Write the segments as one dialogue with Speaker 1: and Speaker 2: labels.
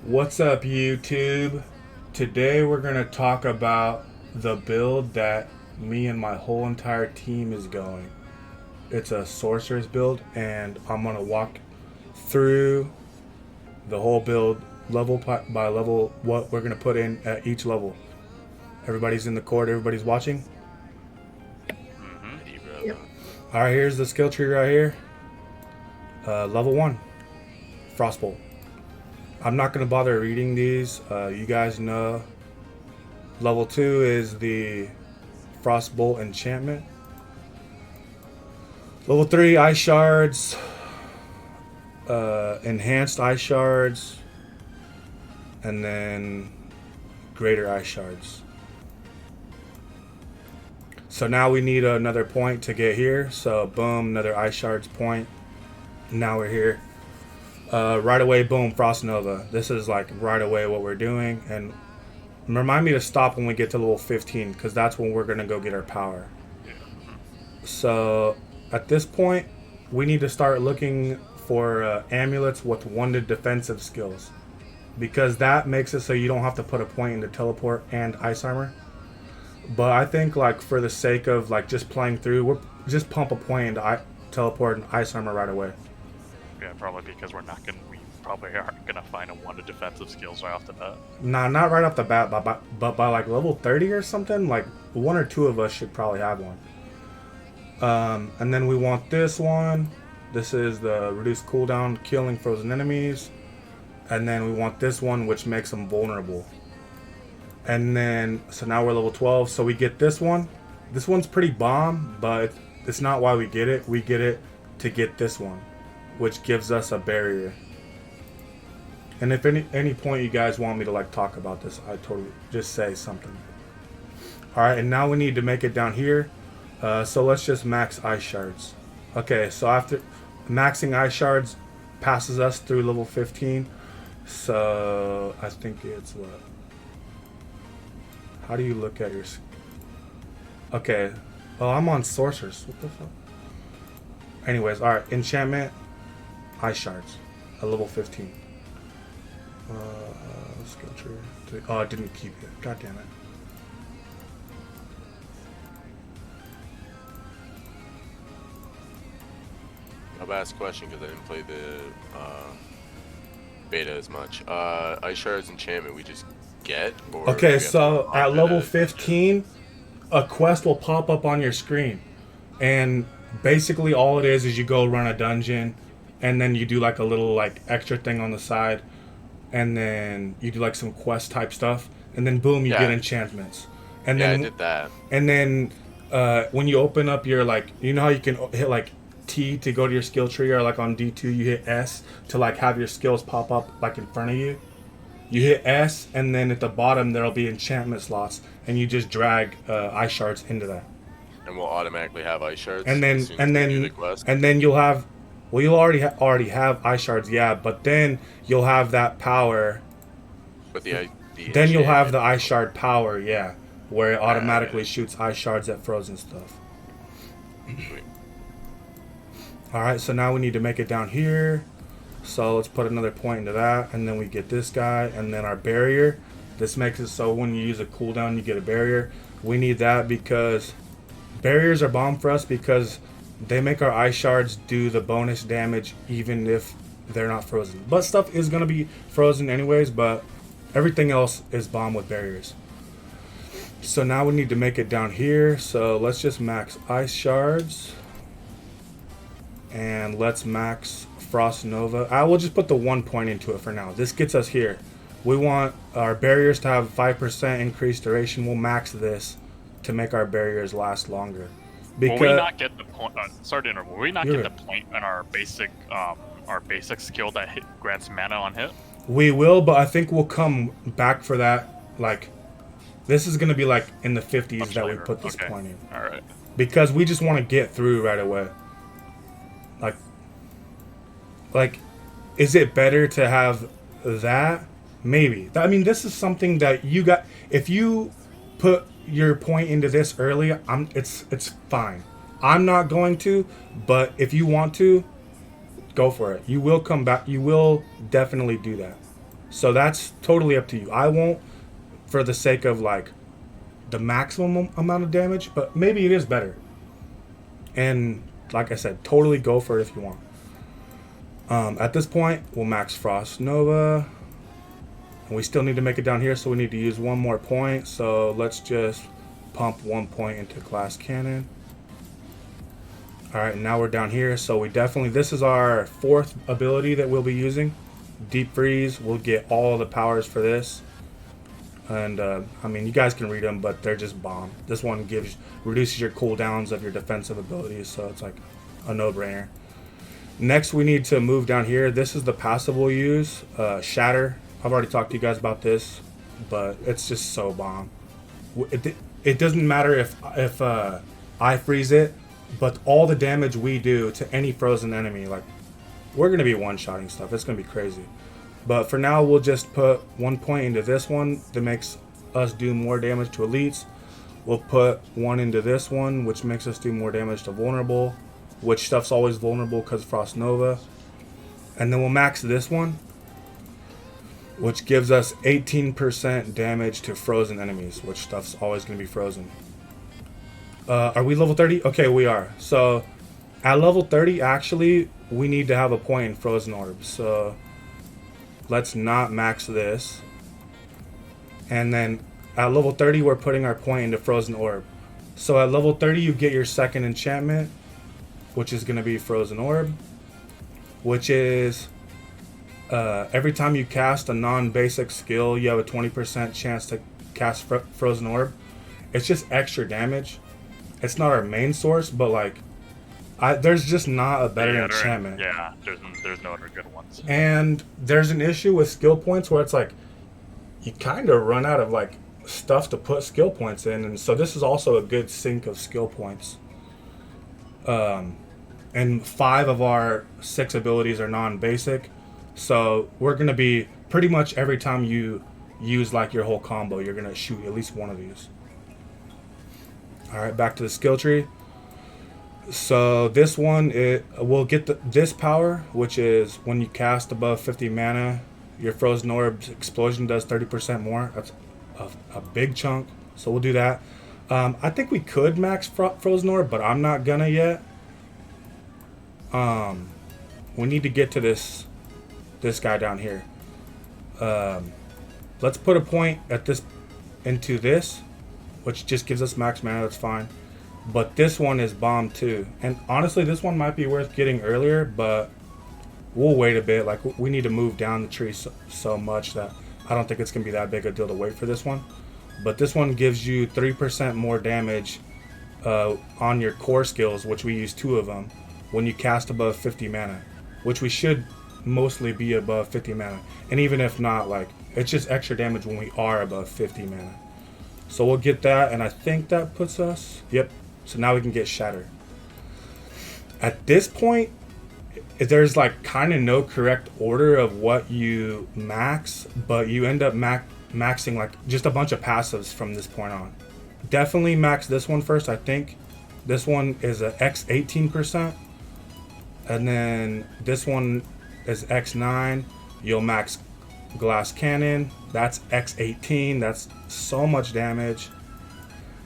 Speaker 1: What's up, YouTube? Today we're going to talk about the build that me and my whole entire team is going. It's a sorcerer's build, and I'm going to walk through the whole build level by level, what we're going to put in at each level. Everybody's in the court, everybody's watching.
Speaker 2: Yep.
Speaker 1: Alright, here's the skill tree right here. Level 1, Frostbolt. I'm not going to bother reading these. You guys know. Level 2 is the Frostbolt enchantment. Level 3, ice shards. Enhanced ice shards. And then greater ice shards. So now we need another point to get here. So boom, another ice shards point. Now we're here. Right away, boom, Frost Nova. This is like right away what we're doing. And remind me to stop when we get to level 15, because that's when we're going to go get our power. So at this point, we need to start looking for amulets with 1 defensive skills, because that makes it so you don't have to put a point into teleport and ice armor. But I think, like, for the sake of like just playing through, we'll just pump a point into teleport and ice armor right away.
Speaker 2: Yeah, probably because we probably aren't gonna find a 1 to defensive skills right off the bat.
Speaker 1: Nah, not right off the bat, but by like level 30 or something, like 1 or 2 of us should probably have one. And then we want this one. This is the reduced cooldown, killing frozen enemies. And then we want this one, which makes them vulnerable. And then, so now we're level 12, so we get this one. This one's pretty bomb, but it's not why we get it. We get it to get this one, which gives us a barrier. And if any point you guys want me to like talk about this, I totally just say something. Alright, and now we need to make it down here. So let's just max ice shards. Okay, so after maxing ice shards passes us through level 15. So I think it's what? How do you look at your... Okay. Oh, I'm on sorcerers. What the fuck? Anyways, alright. Enchantment. Ice shards. At level 15. Skill tree. Oh, I didn't keep it. God damn it.
Speaker 3: I'll ask a question because I didn't play the beta as much. Ice shards enchantment we just get? Or
Speaker 1: okay, so at level 15, a quest will pop up on your screen. And basically all it is you go run a dungeon, and then you do like a little like extra thing on the side. And then you do like some quest type stuff, and then boom, you get enchantments. And
Speaker 3: yeah,
Speaker 1: then
Speaker 3: I did that.
Speaker 1: And then when you open up your like, you know how you can hit like T to go to your skill tree, or like on D2 you hit S to like have your skills pop up like in front of you. You hit S, and then at the bottom there'll be enchantment slots, and you just drag ice shards into that.
Speaker 3: And we'll automatically have ice shards.
Speaker 1: And then you'll have. Well, you'll already have ice shards, yeah, but then you'll have that power.
Speaker 3: But the
Speaker 1: then you'll have the ice shard power, yeah, where it automatically shoots ice shards at frozen stuff. Alright, so now we need to make it down here. So let's put another point into that, and then we get this guy, and then our barrier. This makes it so when you use a cooldown, you get a barrier. We need that because barriers are bomb for us, because they make our ice shards do the bonus damage even if they're not frozen. But stuff is going to be frozen anyways, but everything else is bomb with barriers. So now we need to make it down here. So let's just max ice shards. And let's max Frost Nova. I will just put the 1 point into it for now. This gets us here. We want our barriers to have 5% increased duration. We'll max this to make our barriers last longer.
Speaker 2: Will we not get the point? Sorry to interrupt. Will we not get
Speaker 1: good.
Speaker 2: the point in our basic skill that grants mana on hit?
Speaker 1: We will, but I think we'll come back for that. Like, this is gonna be like in the 50s
Speaker 2: Much
Speaker 1: that
Speaker 2: later.
Speaker 1: we put this
Speaker 2: Okay.
Speaker 1: point in.
Speaker 2: All right.
Speaker 1: Because we just want to get through right away. Like, is it better to have that? Maybe. I mean, this is something that you got. If you put your point into this early, it's fine. I'm not going to, but if you want to, go for it. You will come back. You will definitely do that. So that's totally up to you. I won't, for the sake of like the maximum amount of damage, but maybe it is better. And like I said, totally go for it if you want. At this point, we'll max Frost Nova. And we still need to make it down here, so we need to use one more point. So let's just pump 1 point into Glass Cannon. Alright, now we're down here. So we definitely, this is our 4th ability that we'll be using. Deep Freeze. We'll get all the powers for this. And, I mean, you guys can read them, but they're just bomb. This one reduces your cooldowns of your defensive abilities, so it's like a no-brainer. Next, we need to move down here. This is the passive we'll use. Shatter. I've already talked to you guys about this, but it's just so bomb. It doesn't matter if I freeze it, but all the damage we do to any frozen enemy, like, we're going to be one-shotting stuff. It's going to be crazy. But for now, we'll just put 1 point into this one that makes us do more damage to elites. We'll put 1 into this one, which makes us do more damage to vulnerable, which stuff's always vulnerable because Frost Nova. And then we'll max this one, which gives us 18% damage to frozen enemies, which stuff's always going to be frozen. Are we level 30? Okay, we are. So at level 30, actually, we need to have a point in frozen orbs. So let's not max this. And then at level 30, we're putting our point into frozen orb. So at level 30, you get your 2nd enchantment, which is going to be frozen orb, which is every time you cast a non-basic skill, you have a 20% chance to cast frozen orb. It's just extra damage. It's not our main source, but like, there's just not a better enchantment.
Speaker 2: Yeah, there's no other good ones.
Speaker 1: And there's an issue with skill points where it's like, you kind of run out of like stuff to put skill points in, and so this is also a good sink of skill points. And 5 of our 6 abilities are non-basic, so we're gonna be pretty much every time you use like your whole combo, you're gonna shoot at least one of these. All right, back to the skill tree. So this one, will get this power, which is when you cast above 50 mana, your frozen orb's explosion does 30% more. That's a big chunk, so we'll do that. I think we could max frozen orb, but I'm not gonna yet. We need to get to this guy down here. Let's put a point at into this, which just gives us max mana. That's fine. But this one is bomb too. And honestly, this one might be worth getting earlier, but we'll wait a bit. Like, we need to move down the tree so much that I don't think it's going to be that big a deal to wait for this one. But this one gives you 3% more damage on your core skills, which we use 2 of them, when you cast above 50 mana, which we should mostly be above 50 mana. And even if not, like, it's just extra damage when we are above 50 mana. So we'll get that, and I think that puts us... Yep. So now we can get Shatter. At this point, there's like kind of no correct order of what you max, but you end up maxing like just a bunch of passives from this point on. Definitely max this one first, I think. This one is a X 18%. And then this one is X 9. You'll max Glass Cannon. That's X 18. That's so much damage.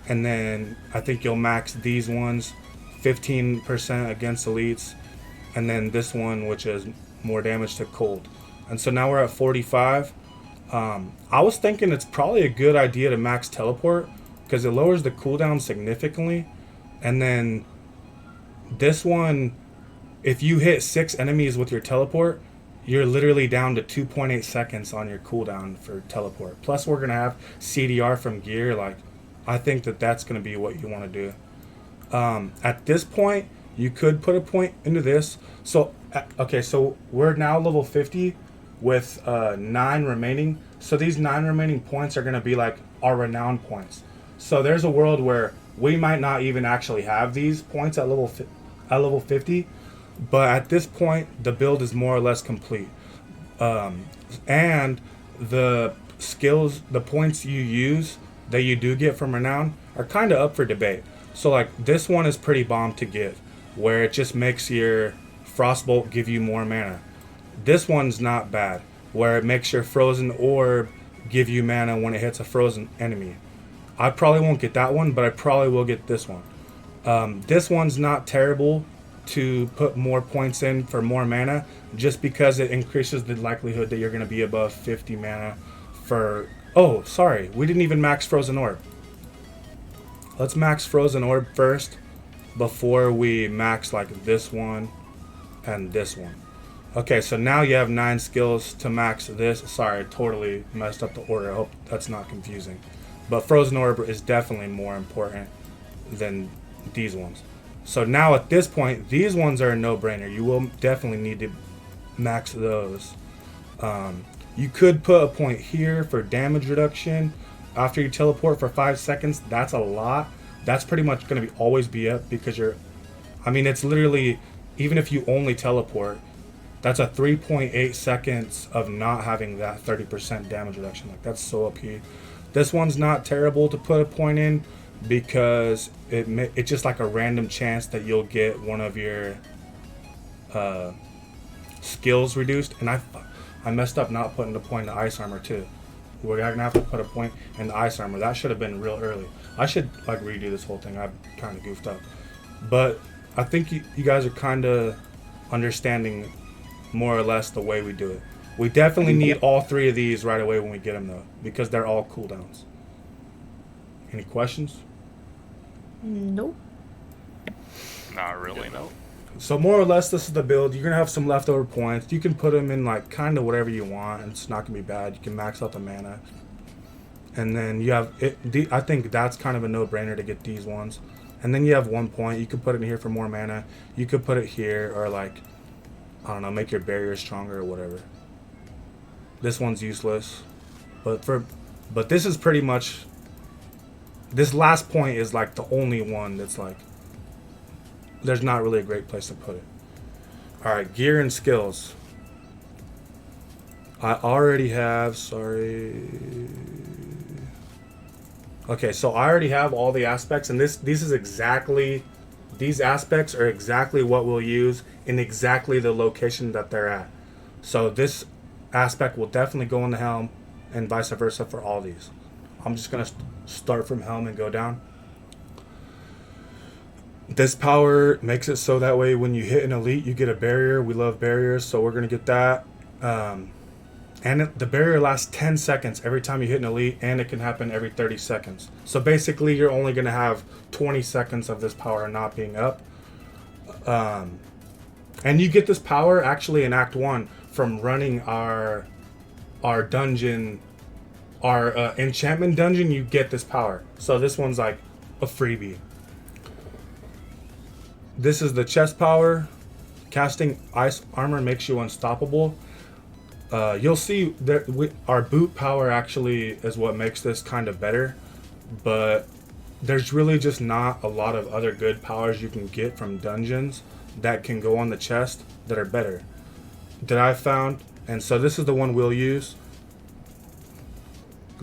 Speaker 1: And then I think you'll max these ones 15% against elites. And then this one, which is more damage to cold. And so now we're at 45. I was thinking it's probably a good idea to max teleport, because it lowers the cooldown significantly. And then this one, if you hit 6 enemies with your teleport, you're literally down to 2.8 seconds on your cooldown for teleport. Plus we're going to have CDR from gear. Like, I think that's going to be what you want to do. At this point, you could put a point into this. So, okay, so we're now level 50 with 9 remaining. So these 9 remaining points are going to be like our renown points. So there's a world where we might not even actually have these points at level 50. But at this point, the build is more or less complete. And the skills, the points you use that you do get from renown are kind of up for debate. So like this one is pretty bomb to give, where it just makes your frostbolt give you more mana. This one's not bad. where it makes your frozen orb give you mana when it hits a frozen enemy. I probably won't get that one, but I probably will get this one. This one's not terrible to put more points in for more mana, just because it increases the likelihood that you're going to be above 50 mana for... Oh, sorry, we didn't even max Frozen Orb. Let's max Frozen Orb first before we max like this one and this one. Okay, so now you have 9 skills to max this. Sorry, I totally messed up the order. I hope that's not confusing. But Frozen Orb is definitely more important than these ones. So now at this point, these ones are a no-brainer. You will definitely need to max those. You could put a point here for damage reduction after you teleport for 5 seconds. That's a lot. That's pretty much going to be always be up because you're... I mean, it's literally... Even if you only teleport, that's a 3.8 seconds of not having that 30% damage reduction. Like, that's so OP. This one's not terrible to put a point in because it's just like a random chance that you'll get one of your skills reduced. And I messed up not putting the point in the ice armor too. We're gonna have to put a point in the ice armor. That should have been real early. I should like redo this whole thing. I've kind of goofed up, but I think you guys are kind of understanding more or less the way we do it. We definitely need all 3 of these right away when we get them though, because they're all cooldowns. Any questions?
Speaker 4: Nope.
Speaker 2: Not really, no.
Speaker 1: So more or less, this is the build. You're gonna have some leftover points. You can put them in like kind of whatever you want, and it's not gonna be bad. You can max out the mana, and then you have it. I think that's kind of a no-brainer to get these ones. And then you have 1 point. You could put it in here for more mana. You could put it here, or like, I don't know, make your barrier stronger or whatever. This one's useless, but this is pretty much. This last point is like the only one that's like. There's not really a great place to put it. Alright, gear and skills. I already have, sorry. Okay, so I already have all the aspects, and these aspects are exactly what we'll use in exactly the location that they're at. So this aspect will definitely go in the helm, and vice versa for all these. I'm just gonna start from helm and go down. This power makes it so that way when you hit an elite, you get a barrier. We love barriers, so we're going to get that. And the barrier lasts 10 seconds every time you hit an elite, and it can happen every 30 seconds. So basically, you're only going to have 20 seconds of this power not being up. And you get this power actually in Act 1 from running our dungeon, our enchantment dungeon. You get this power. So this one's like a freebie. This is the chest power. Casting ice armor makes you unstoppable. You'll see that our boot power actually is what makes this kind of better, but there's really just not a lot of other good powers you can get from dungeons that can go on the chest that are better that I've found. And so this is the one we'll use.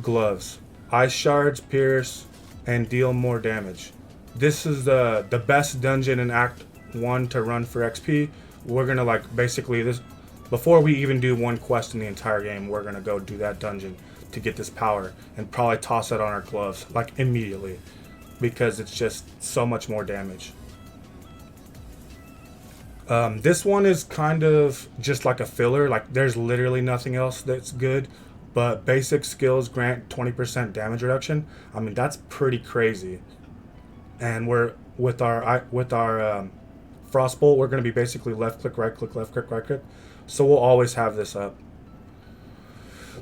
Speaker 1: Gloves. Ice shards pierce and deal more damage. This is the best dungeon in Act 1 to run for XP. We're gonna like basically this before we even do one quest in the entire game, we're gonna go do that dungeon to get this power and probably toss it on our gloves like immediately because it's just so much more damage. This one is kind of just like a filler, like there's literally nothing else that's good, but basic skills grant 20% damage reduction. I mean, that's pretty crazy. And we're with our frostbolt, we're going to be basically left click, right click, left click, right click. So we'll always have this up.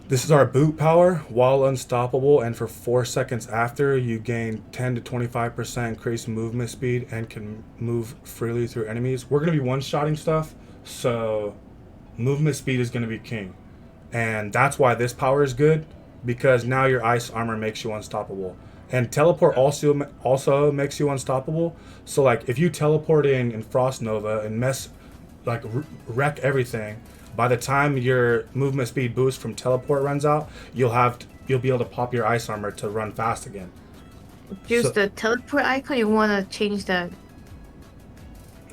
Speaker 1: This is our boot power. While unstoppable and for 4 seconds after, you gain 10 to 25% increased movement speed and can move freely through enemies. We're going to be one-shotting stuff, so movement speed is going to be king. And that's why this power is good, because now your ice armor makes you unstoppable. And teleport also makes you unstoppable. So like if you teleport in Frost Nova and wreck everything, by the time your movement speed boost from teleport runs out, you'll be able to pop your ice armor to run fast again.
Speaker 4: Use the teleport icon. You want to change that?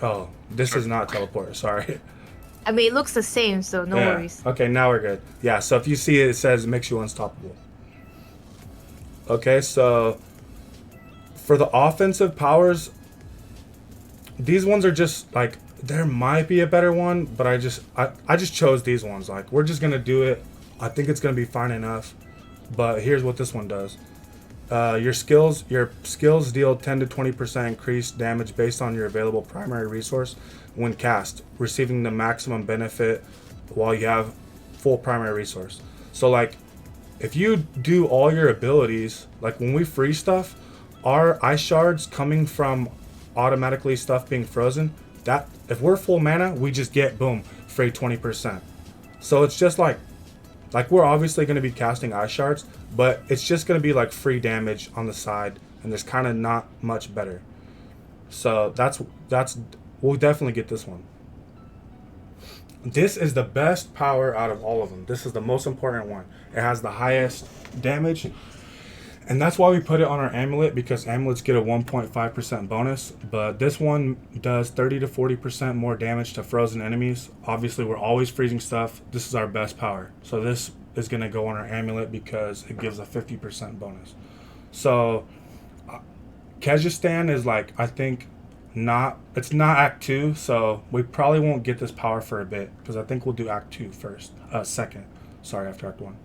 Speaker 1: Oh, this is not teleport. Sorry.
Speaker 4: I mean, it looks the same, so no
Speaker 1: Yeah.
Speaker 4: worries.
Speaker 1: Okay, now we're good. Yeah, so if you see it, it says it makes you unstoppable. Okay, so for the offensive powers, these ones are just like there might be a better one, but I just chose these ones. Like we're just gonna do it. I think it's gonna be fine enough. But here's what this one does. Your skills deal 10 to 20% increased damage based on your available primary resource when cast, receiving the maximum benefit while you have full primary resource. So like if you do all your abilities, like when we freeze stuff, our ice shards coming from automatically stuff being frozen, that if we're full mana, we just get boom, free 20%. So it's just like we're obviously going to be casting ice shards, but it's just going to be like free damage on the side, and there's kind of not much better. So that's we'll definitely get this one. This is the best power out of all of them. This is the most important one. It has the highest damage, and that's why we put it on our amulet, because amulets get a 1.5% bonus, but this one does 30 to 40% more damage to frozen enemies. Obviously, we're always freezing stuff. This is our best power. So this is going to go on our amulet because it gives a 50% bonus. So Kyrgyzstan is like, I think, it's not Act 2, so we probably won't get this power for a bit, because I think we'll do Act 2 first. Second. Sorry, after Act 1.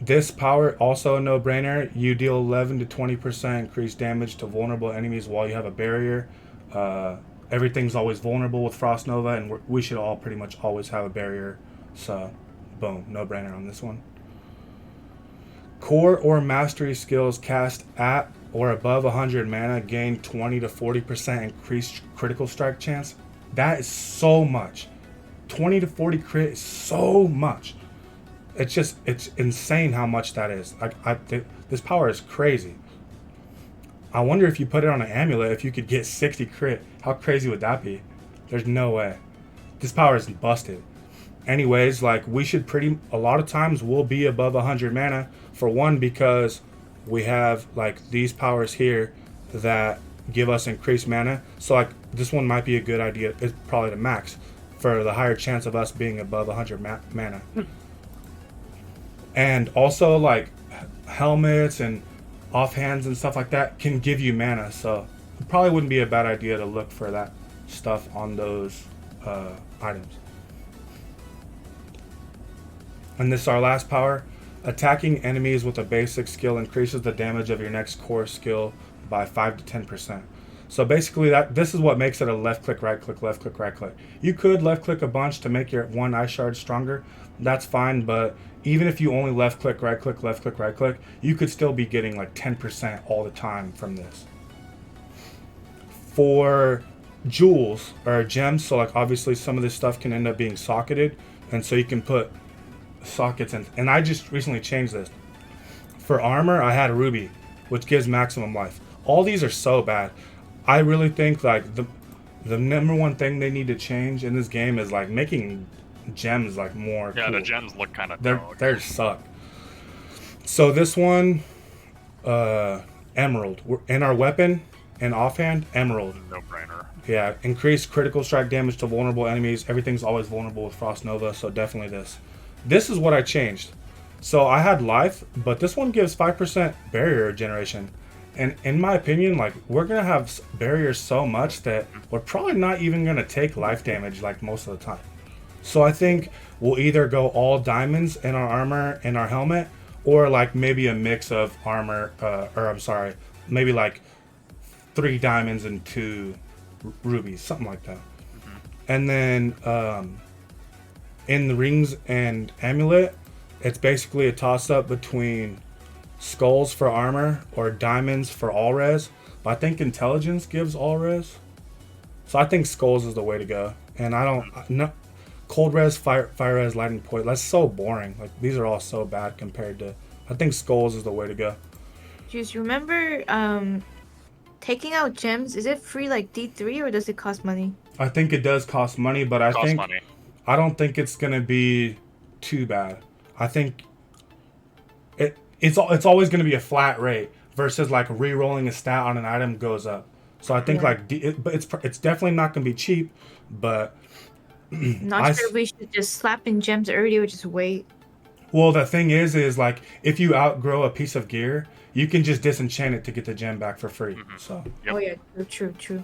Speaker 1: This power, also a no-brainer. You deal 11 to 20% increased damage to vulnerable enemies while you have a barrier. Everything's always vulnerable with Frost Nova, and we should all pretty much always have a barrier. So, boom, no-brainer on this one. Core or mastery skills cast at or above 100 mana gain 20 to 40% increased critical strike chance. That is so much. 20 to 40 crit is so much. It's insane how much that is. This power is crazy. I wonder if you put it on an amulet, if you could get 60 crit. How crazy would that be? There's no way. This power is busted. Anyways, like we should a lot of times we'll be above 100 mana, for one, because we have like these powers here that give us increased mana. So like this one might be a good idea. It's probably the max for the higher chance of us being above 100 mana. And also like helmets and offhands and stuff like that can give you mana. So it probably wouldn't be a bad idea to look for that stuff on those items. And this is our last power. Attacking enemies with a basic skill increases the damage of your next core skill by 5 to 10%. So basically this is what makes it a left click, right click, left click, right click. You could left click a bunch to make your one ice shard stronger. That's fine, but even if you only left click, right click, left click, right click, you could still be getting like 10% all the time from this. For jewels or gems, so like obviously some of this stuff can end up being socketed, and so you can put sockets in. And I just recently changed this. For armor, I had ruby, which gives maximum life. All these are so bad. I really think like the number one thing they need to change in this game is like making gems like more
Speaker 2: Yeah,
Speaker 1: cool.
Speaker 2: the gems look kind of
Speaker 1: They suck. So this one, emerald. In our weapon and offhand, emerald.
Speaker 2: no brainer.
Speaker 1: Yeah, increased critical strike damage to vulnerable enemies. Everything's always vulnerable with Frost Nova, so definitely this. This is what I changed. So I had life, but this one gives 5% barrier regeneration. And in my opinion, like we're gonna have barriers so much that we're probably not even gonna take life damage like most of the time. So I think we'll either go all diamonds in our armor and our helmet, or like maybe a mix of armor, maybe like 3 diamonds and 2 rubies, something like that. And then in the rings and amulet, it's basically a toss-up between skulls for armor or diamonds for all res. But I think intelligence gives all res. So I think skulls is the way to go. And cold res, fire res, lightning point. That's so boring. Like these are all so bad compared to. I think skulls is the way to go.
Speaker 4: Just remember, taking out gems, is it free like D3 or does it cost money?
Speaker 1: I think it does cost money, but I don't think it's gonna be too bad. I think it's always gonna be a flat rate versus like re-rolling a stat on an item goes up. So I think but it's definitely not gonna be cheap, but
Speaker 4: Not sure if we should just slap in gems early or just wait.
Speaker 1: Well, the thing is like if you outgrow a piece of gear, you can just disenchant it to get the gem back for free. So.
Speaker 2: Yep.
Speaker 4: Oh yeah, true.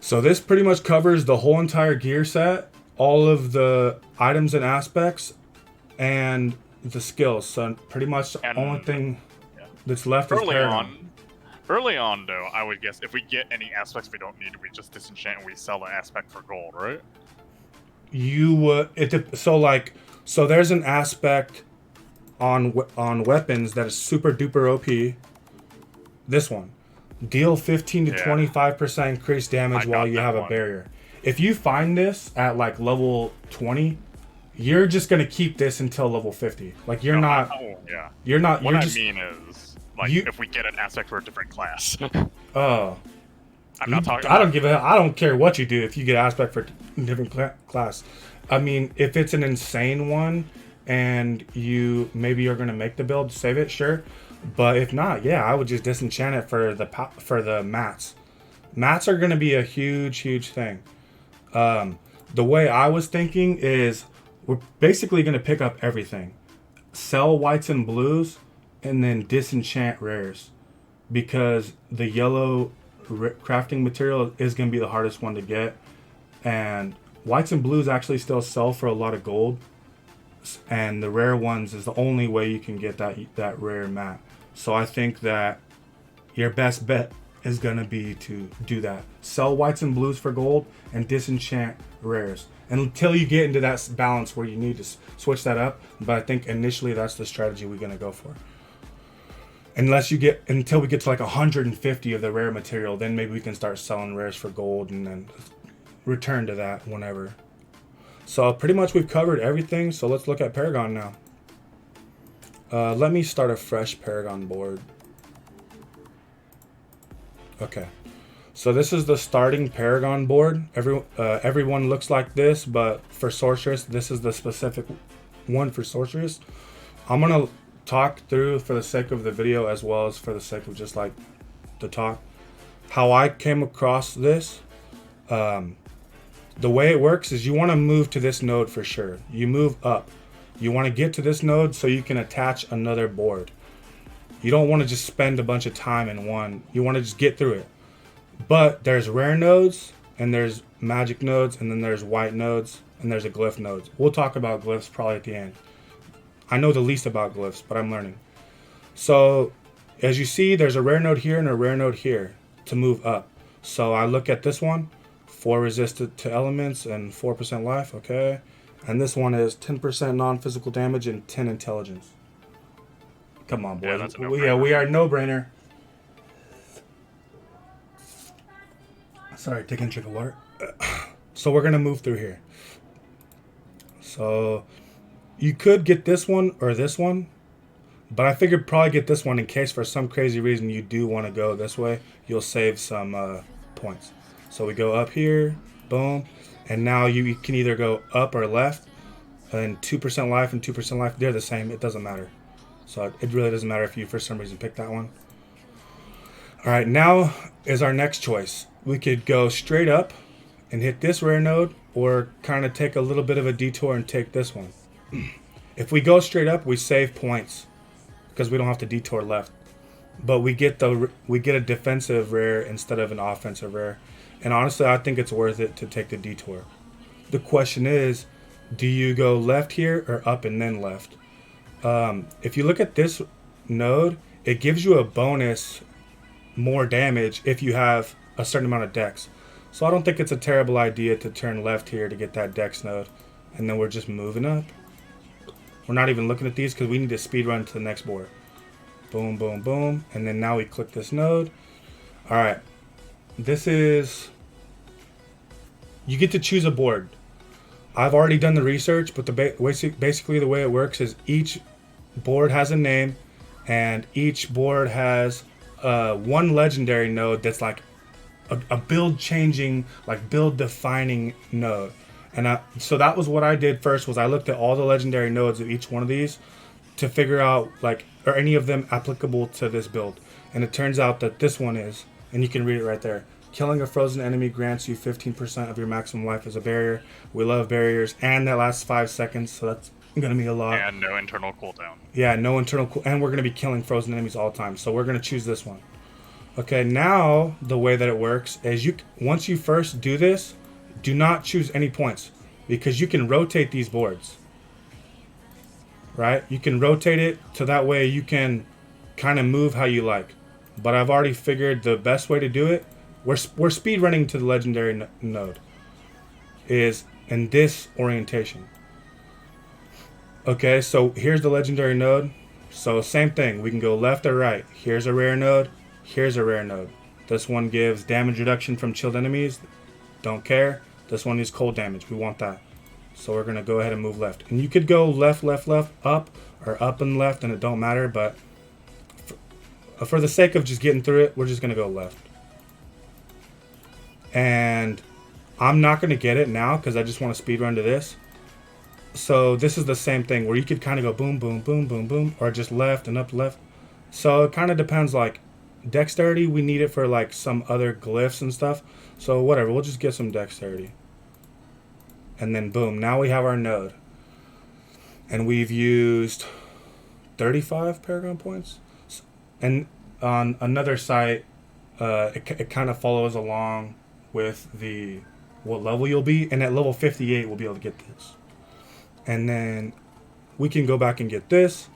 Speaker 1: So this pretty much covers the whole entire gear set, all of the items and aspects, and the skills. So pretty much the only thing that's left is Paragon.
Speaker 2: Early on, though, I would guess if we get any aspects we don't need, we just disenchant and we sell an aspect for gold, right?
Speaker 1: You would so there's an aspect on weapons that is super duper OP. This one, deal 15 to 25% increased damage while you have a barrier. If you find this at like level 20, you're just gonna keep this until level 50. Like you're not. You're not.
Speaker 2: What
Speaker 1: you're
Speaker 2: I
Speaker 1: just,
Speaker 2: mean is, like, if we get an aspect for a different class.
Speaker 1: Oh.
Speaker 2: I'm not talking.
Speaker 1: I don't care what you do if you get aspect for a different class. I mean, if it's an insane one, and maybe you're gonna make the build, save it, sure. But if not, yeah, I would just disenchant it for the mats. Mats are gonna be a huge thing. The way I was thinking is we're basically gonna pick up everything, sell whites and blues, and then disenchant rares, because the yellow crafting material is gonna be the hardest one to get, and whites and blues actually still sell for a lot of gold. And the rare ones is the only way you can get that rare mat. So I think that your best bet is gonna be to do that. Sell whites and blues for gold and disenchant rares until you get into that balance where you need to switch that up. But I think initially that's the strategy we're gonna go for. Until we get to like 150 of the rare material, then maybe we can start selling rares for gold and then return to that whenever. So pretty much we've covered everything, so let's look at Paragon now. Let me start a fresh Paragon board. Okay, so this is the starting Paragon board. Everyone looks like this, but for Sorceress, this is the specific one for Sorceress. I'm gonna talk through, for the sake of the video as well as for the sake of just like the talk, how I came across this. The way it works is you want to move to this node for sure. You move up. You want to get to this node so you can attach another board. You don't want to just spend a bunch of time in one. You want to just get through it. But there's rare nodes, and there's magic nodes, and then there's white nodes, and there's a glyph nodes. We'll talk about glyphs probably at the end. I know the least about glyphs, but I'm learning. So as you see, there's a rare node here and a rare node here to move up. So I look at this one. 4 resistant to elements and 4% life, okay. And this one is 10% non-physical damage and 10 intelligence. Come on, boys.
Speaker 2: Yeah, that's a no-brainer.
Speaker 1: We are no-brainer. Sorry, taking a drink of water. So we're gonna move through here. So you could get this one or this one, but I figured probably get this one in case for some crazy reason you do want to go this way. You'll save some points. So we go up here, boom, and now you can either go up or left, and 2% life and 2% life, they're the same, it doesn't matter. So it really doesn't matter if you for some reason pick that one. Alright, now is our next choice. We could go straight up and hit this rare node, or kind of take a little bit of a detour and take this one. If we go straight up, we save points, because we don't have to detour left. But we get a defensive rare instead of an offensive rare. And honestly, I think it's worth it to take the detour. The question is, do you go left here or up and then left? If you look at this node, it gives you a bonus more damage if you have a certain amount of dex. So I don't think it's a terrible idea to turn left here to get that dex node. And then we're just moving up. We're not even looking at these because we need to speed run to the next board. Boom, boom, boom. And then now we click this node. Alright. This is... You get to choose a board. I've already done the research, but basically the way it works is each board has a name, and each board has one legendary node that's like a build-changing, like build-defining node. And so that was what I did first, was I looked at all the legendary nodes of each one of these to figure out, like, are any of them applicable to this build. And it turns out that this one is, and you can read it right there. Killing a frozen enemy grants you 15% of your maximum life as a barrier. We love barriers, and that lasts 5 seconds, so that's gonna be a lot.
Speaker 2: And no internal cooldown.
Speaker 1: Yeah, no internal and we're gonna be killing frozen enemies all the time, so we're gonna choose this one. Okay, now the way that it works is once you first do this, do not choose any points because you can rotate these boards. Right? You can rotate it to that way you can kind of move how you like. But I've already figured the best way to do it. We're speed running to the legendary node. Is in this orientation. Okay, so here's the legendary node. So same thing. We can go left or right. Here's a rare node. Here's a rare node. This one gives damage reduction from chilled enemies. Don't care. This one is cold damage. We want that. So we're going to go ahead and move left. And you could go left, left, left, up, or up and left, and it don't matter. But for the sake of just getting through it, we're just going to go left. And I'm not going to get it now because I just want to speed run to this. So this is the same thing where you could kind of go boom, boom, boom, boom, boom, or just left and up, left. So it kind of depends. Like dexterity, we need it for like some other glyphs and stuff. So whatever, we'll just get some dexterity. And then boom, now we have our node. And we've used 35 Paragon points. And on another site, it kind of follows along with what level you'll be. And at level 58, we'll be able to get this. And then we can go back and get this.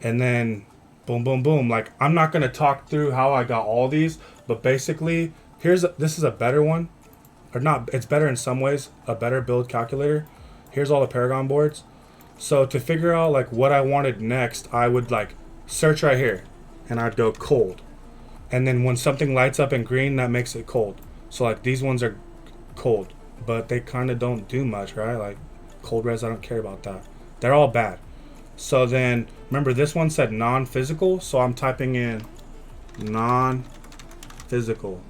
Speaker 1: And then boom, boom, boom. Like, I'm not going to talk through how I got all these. But basically, this is a better one. Or not, it's better in some ways, a better build calculator. Here's all the Paragon boards. So to figure out like what I wanted next, I would like search right here and I'd go cold. And then when something lights up in green, that makes it cold. So like these ones are cold, but they kind of don't do much, right? Like cold res, I don't care about that. They're all bad. So then remember this one said non-physical, so I'm typing in non-physical.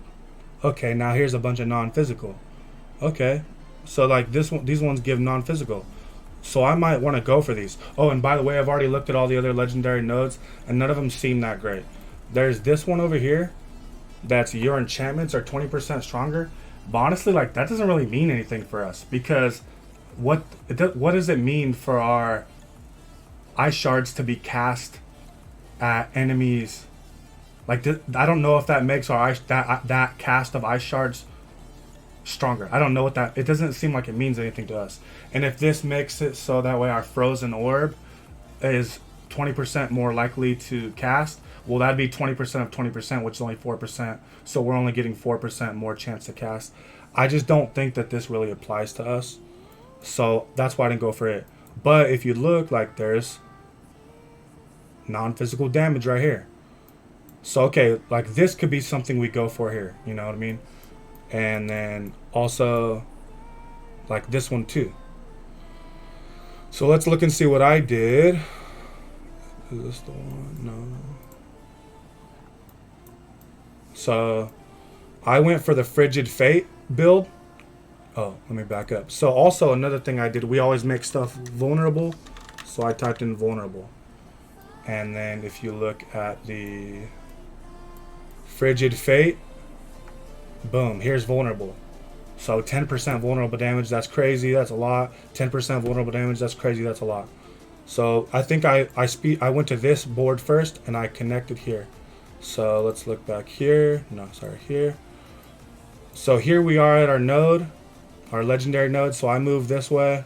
Speaker 1: Okay, now here's a bunch of non-physical. Okay, so like these ones give non-physical. So I might want to go for these. Oh, and by the way, I've already looked at all the other legendary nodes, and none of them seem that great. There's this one over here. That's your enchantments are 20% stronger. But honestly, like that doesn't really mean anything for us because what does it mean for our ice shards to be cast at enemies? Like I don't know if that makes our that cast of ice shards stronger. I don't know what that. It doesn't seem like it means anything to us. And if this makes it so that way our frozen orb is 20% more likely to cast, well, that'd be 20% of 20%, which is only 4%. So we're only getting 4% more chance to cast. I just don't think that this really applies to us. So that's why I didn't go for it. But if you look, like there's non-physical damage right here. So, okay, like this could be something we go for here. You know what I mean? And then also like this one too. So let's look and see what I did. Is this the one? No. So I went for the Frigid Fate build. Oh, let me back up. So also another thing I did, we always make stuff vulnerable. So I typed in vulnerable. And then if you look at the Frigid Fate, boom, here's vulnerable. So 10% vulnerable damage, that's crazy, that's a lot. 10% vulnerable damage, that's crazy, that's a lot. So I think I went to this board first and I connected here. So let's look back here. No, sorry, here. So here we are at our node, our legendary node. So I move this way.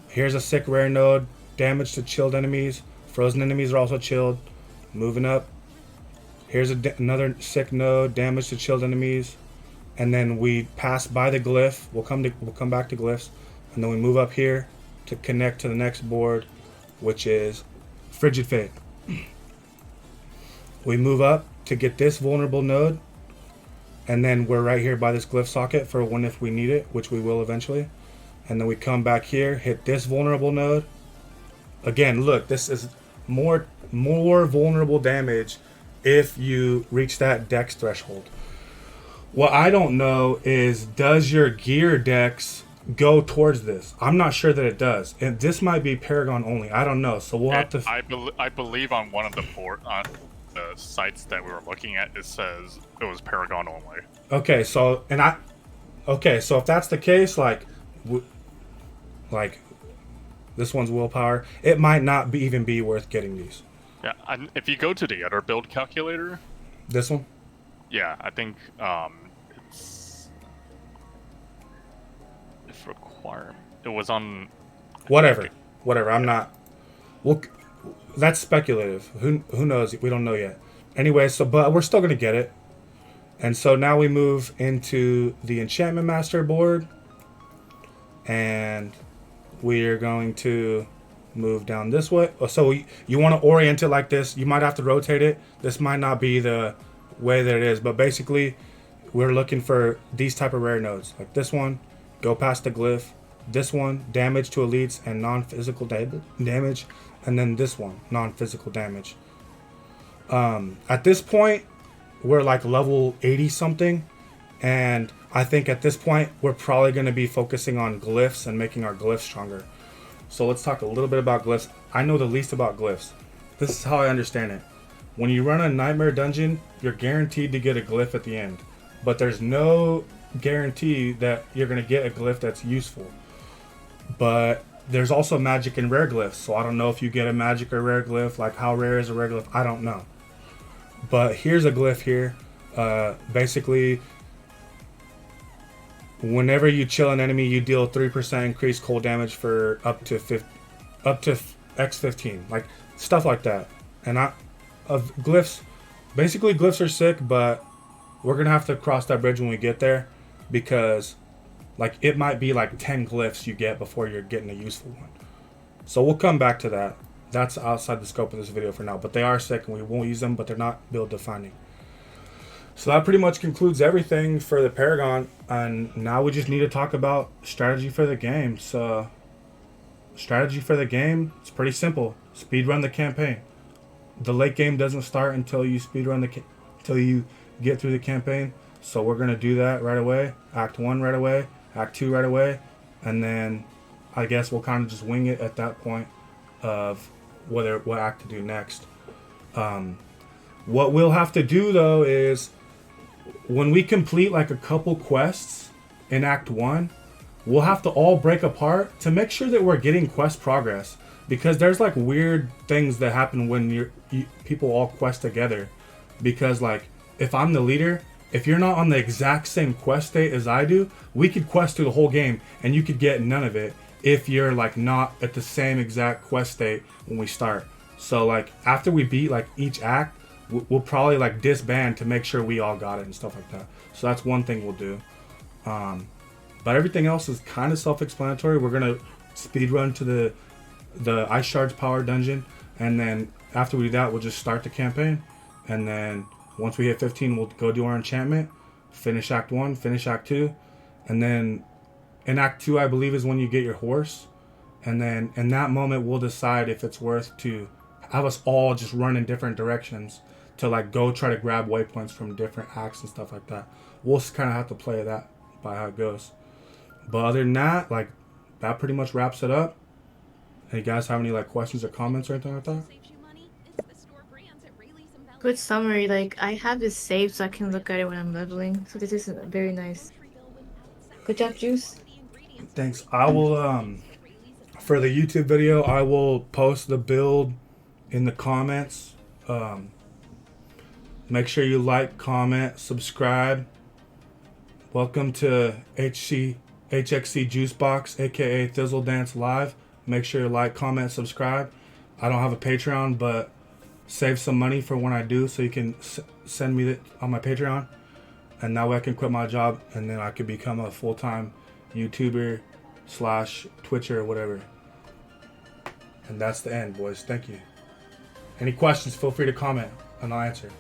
Speaker 1: Here's a sick rare node, damage to chilled enemies. Frozen enemies are also chilled. Moving up. Here's another sick node, damage to chilled enemies. And then we pass by the glyph. We'll come back to glyphs. And then we move up here to connect to the next board, which is Frigid Fate. We move up to get this vulnerable node. And then we're right here by this glyph socket for when if we need it, which we will eventually. And then we come back here, hit this vulnerable node. Again, look, this is more vulnerable damage if you reach that dex threshold. What I don't know is, does your gear dex go towards this? I'm not sure that it does. And this might be Paragon only. I don't know. So we'll have to...
Speaker 2: I believe on one of the the sites that we were looking at, it says it was Paragon only.
Speaker 1: Okay, so so if that's the case, like this one's willpower, it might not even be worth getting these.
Speaker 2: Yeah, and if you go to the other build calculator,
Speaker 1: This one.
Speaker 2: yeah, I think it's if requirement. It was on.
Speaker 1: Whatever. I'm not. Well, that's speculative. Who knows? We don't know yet. Anyway, but we're still gonna get it. And so now we move into the enchantment master board, and we are going to move down this way. So you want to orient it like this. You might have to rotate it. This might not be the way that it is, but basically we're looking for these type of rare nodes, like this one. Go past the glyph. This one, damage to elites and non-physical damage, and then this one, non-physical damage. At this point, we're like level 80 something, and I think at this point we're probably going to be focusing on glyphs and making our glyphs stronger. So let's talk a little bit about glyphs. I know the least about glyphs. This is how I understand it. When you run a nightmare dungeon, you're guaranteed to get a glyph at the end, but there's no guarantee that you're going to get a glyph that's useful. But there's also magic and rare glyphs, so I don't know if you get a magic or rare glyph, like how rare is a rare glyph, I don't know. But here's a glyph here. Basically, whenever you chill an enemy, you deal 3% increased cold damage for up to X15, like stuff like that. And glyphs, basically glyphs are sick, but we're gonna have to cross that bridge when we get there, because like it might be like 10 glyphs you get before you're getting a useful one. So we'll come back to that. That's outside the scope of this video for now, but they are sick and we won't use them, but they're not build defining. So that pretty much concludes everything for the Paragon, and now we just need to talk about strategy for the game. So strategy for the game, it's pretty simple. Speedrun the campaign. The late game doesn't start until you until you get through the campaign. So we're gonna do that right away. Act 1 right away, Act 2 right away, and then I guess we'll kind of just wing it at that point of what act to do next. What we'll have to do though is when we complete like a couple quests in Act 1, we'll have to all break apart to make sure that we're getting quest progress, because there's like weird things that happen when people all quest together. Because like if I'm the leader, if you're not on the exact same quest state as I do, we could quest through the whole game and you could get none of it if you're like not at the same exact quest state when we start. So like after we beat like each act, we'll probably like disband to make sure we all got it and stuff like that. So that's one thing we'll do. But everything else is kind of self-explanatory. We're gonna speed run to the ice shards power dungeon, and then after we do that, we'll just start the campaign. And then once we hit 15, we'll go do our enchantment, finish Act 1, finish Act 2, and then in Act 2, I believe, is when you get your horse. And then in that moment, we'll decide if it's worth to have us all just run in different directions to like go try to grab waypoints from different acts and stuff like that. We'll just kind of have to play that by how it goes. But other than that, like that pretty much wraps it up. Hey guys, have any like questions or comments or anything like that?
Speaker 4: Good summary. Like I have this saved so I can look at it when I'm leveling. So this is very nice. Good job, Juice.
Speaker 1: Thanks. I will for the YouTube video, I will post the build in the comments. Make sure you like, comment, subscribe. Welcome to HXC Juicebox, aka Thizzle Dance Live. Make sure you like, comment, subscribe. I don't have a Patreon, but save some money for when I do, so you can send me on my Patreon, and that way I can quit my job and then I could become a full-time YouTuber / Twitcher or whatever. And that's the end, boys. Thank you. Any questions, feel free to comment and I'll answer.